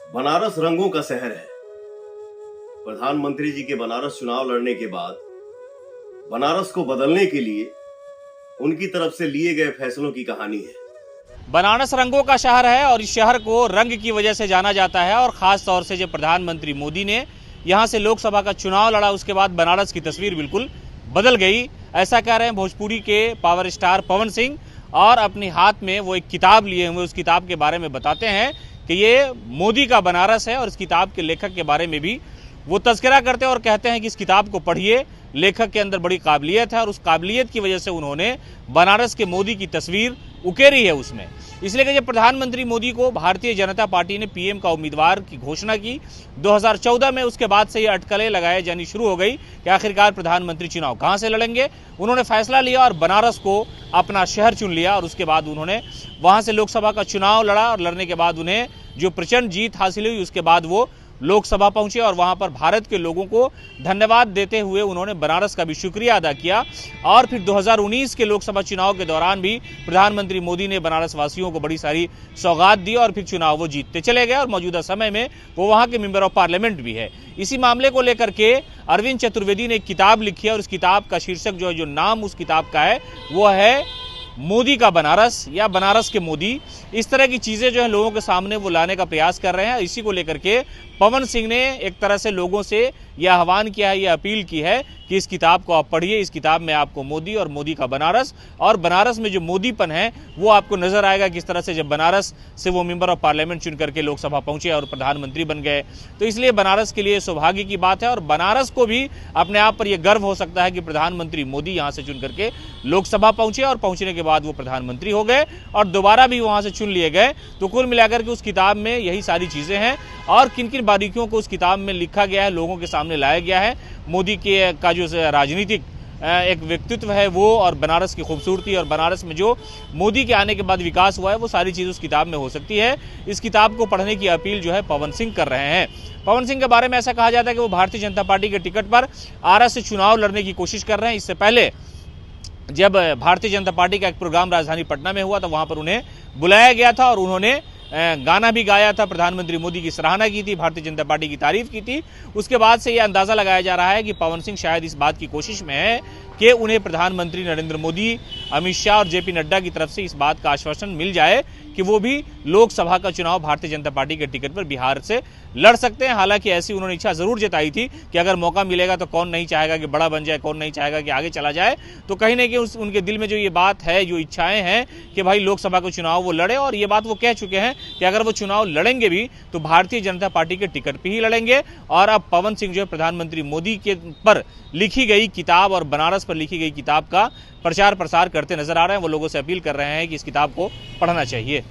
बनारस रंगों का शहर है। प्रधानमंत्री जी के बनारस चुनाव लड़ने के बाद बनारस को बदलने के लिए उनकी तरफ से लिए गए फैसलों की कहानी है। बनारस रंगों का शहर है और इस शहर को रंग की वजह से जाना जाता है और ख़ास तौर से जब प्रधानमंत्री मोदी ने यहाँ से लोकसभा का चुनाव लड़ा उसके बाद बनारस की तस्वीर बिल्कुल बदल गई। ऐसा कह रहे हैं भोजपुरी के पावर स्टार पवन सिंह और अपने हाथ में वो एक किताब लिए हुए, उस किताब के बारे में बताते हैं कि ये मोदी का बनारस है और इस किताब के लेखक के बारे में भी वो तज़किरा करते हैं और कहते हैं कि इस किताब को पढ़िए, लेखक के अंदर बड़ी काबिलियत है और उस काबिलियत की वजह से उन्होंने बनारस के मोदी की तस्वीर उकेरी है उसमें। इसलिए कि जब प्रधानमंत्री मोदी को भारतीय जनता पार्टी ने पीएम का उम्मीदवार की घोषणा की 2014 में, उसके बाद से ये अटकलें लगाए जानी शुरू हो गई कि आखिरकार प्रधानमंत्री चुनाव कहाँ से लड़ेंगे। उन्होंने फैसला लिया और बनारस को अपना शहर चुन लिया और उसके बाद उन्होंने वहाँ से लोकसभा का चुनाव लड़ा और लड़ने के बाद उन्हें जो प्रचंड जीत हासिल हुई उसके बाद वो लोकसभा पहुंचे और वहां पर भारत के लोगों को धन्यवाद देते हुए उन्होंने बनारस का भी शुक्रिया अदा किया। और फिर 2019 के लोकसभा चुनाव के दौरान भी प्रधानमंत्री मोदी ने बनारस वासियों को बड़ी सारी सौगात दी और फिर चुनाव वो जीतते चले गए और मौजूदा समय में वो वहां के मेंबर ऑफ पार्लियामेंट भी है। इसी मामले को लेकर के अरविंद चतुर्वेदी ने एक किताब लिखी है और उस किताब का शीर्षक जो है, जो नाम उस किताब का है वो है मोदी का बनारस या बनारस के मोदी। इस तरह की चीज़ें जो है लोगों के सामने वो लाने का प्रयास कर रहे हैं। इसी को लेकर के पवन सिंह ने एक तरह से लोगों से यह आह्वान किया है, यह अपील की है कि इस किताब को आप पढ़िए। इस किताब में आपको मोदी और मोदी का बनारस और बनारस में जो मोदीपन है वो आपको नजर आएगा, किस तरह से जब बनारस से वो मेंबर ऑफ पार्लियामेंट चुन करके लोकसभा पहुंचे और प्रधानमंत्री बन गए। तो इसलिए बनारस के लिए सौभाग्य की बात है और बनारस को भी अपने आप पर यह गर्व हो सकता है कि प्रधानमंत्री मोदी यहाँ से चुन करके लोकसभा पहुंचे और पहुंचने के बाद वो प्रधानमंत्री हो गए और दोबारा भी वहाँ से चुन लिए गए। तो कुल मिलाकर के उस किताब में यही सारी चीज़ें हैं और किन किन बारीकियों को उस किताब में लिखा गया है, लोगों के सामने लाया गया है। मोदी के का जो राजनीतिक एक व्यक्तित्व है वो और बनारस की खूबसूरती और बनारस में जो मोदी के आने के बाद विकास हुआ है वो सारी चीज़ उस किताब में हो सकती है। इस किताब को पढ़ने की अपील जो है पवन सिंह कर रहे हैं। पवन सिंह के बारे में ऐसा कहा जाता है कि वो भारतीय जनता पार्टी के टिकट पर आरा से चुनाव लड़ने की कोशिश कर रहे हैं। इससे पहले जब भारतीय जनता पार्टी का एक प्रोग्राम राजधानी पटना में हुआ तो वहाँ पर उन्हें बुलाया गया था और उन्होंने गाना भी गाया था, प्रधानमंत्री मोदी की सराहना की थी, भारतीय जनता पार्टी की तारीफ की थी। उसके बाद से यह अंदाज़ा लगाया जा रहा है कि पवन सिंह शायद इस बात की कोशिश में है कि उन्हें प्रधानमंत्री नरेंद्र मोदी, अमित शाह और जेपी नड्डा की तरफ से इस बात का आश्वासन मिल जाए कि वो भी लोकसभा का चुनाव भारतीय जनता पार्टी के टिकट पर बिहार से लड़ सकते हैं। हालांकि ऐसी उन्होंने इच्छा जरूर जताई थी कि अगर मौका मिलेगा तो कौन नहीं चाहेगा कि बड़ा बन जाए, कौन नहीं चाहेगा कि आगे चला जाए। तो कहीं ना कहीं उनके दिल में जो ये बात है, जो इच्छाएं हैं कि भाई लोकसभा का चुनाव वो लड़े और ये बात वो कह चुके हैं कि अगर वो चुनाव लड़ेंगे भी तो भारतीय जनता पार्टी के टिकट पर ही लड़ेंगे। और अब पवन सिंह जो है प्रधानमंत्री मोदी के पर लिखी गई किताब और बनारस पर लिखी गई किताब का प्रचार प्रसार करते नजर आ रहे हैं। वो लोगों से अपील कर रहे हैं कि इस किताब को पढ़ना चाहिए।